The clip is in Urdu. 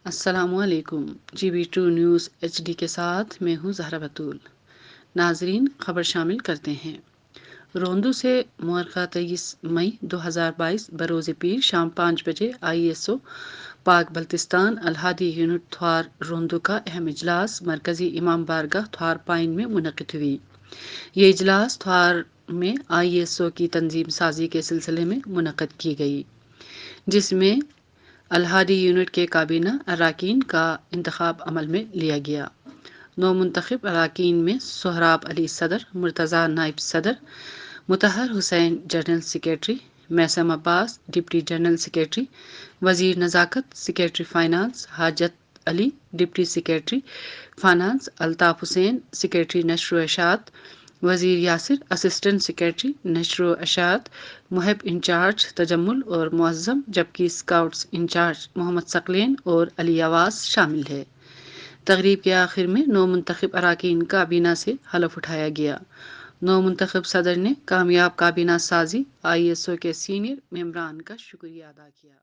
السلام علیکم۔ GB2 نیوز HD کے ساتھ میں ہوں زہرا بطول۔ ناظرین، خبر شامل کرتے ہیں۔ روندو سے مورخہ 23 مئی 2022 بروز پیر شام 5 بجے ISO پاک بلتستان الہادی یونٹ تھوار روندو کا اہم اجلاس مرکزی امام بارگاہ تھوار پائن میں منعقد ہوئی۔ یہ اجلاس تھوار میں ISO کی تنظیم سازی کے سلسلے میں منعقد کی گئی، جس میں الہادی یونٹ کے کابینہ اراکین کا انتخاب عمل میں لیا گیا۔ نو منتخب اراکین میں سہراب علی صدر، مرتضیٰ نائب صدر، مطہر حسین جنرل سیکریٹری، میثم عباس ڈپٹی جنرل سیکریٹری، وزیر نزاکت سیکریٹری فائنانس، حاجت علی deputy secretary finance, Altaf Hussain secretary نشر و اشاعت، وزیر یاسر اسسٹنٹ سیکریٹری نشر و اشاعت، محب انچارج تجمل اور معظم، جبکہ اسکاؤٹس انچارج محمد ثقلین اور علی عواص شامل ہے۔ تقریب کے آخر میں نو منتخب اراکین کابینہ سے حلف اٹھایا گیا۔ نو منتخب صدر نے کامیاب کابینہ سازی ISO کے سینئر ممبران کا شکریہ ادا کیا۔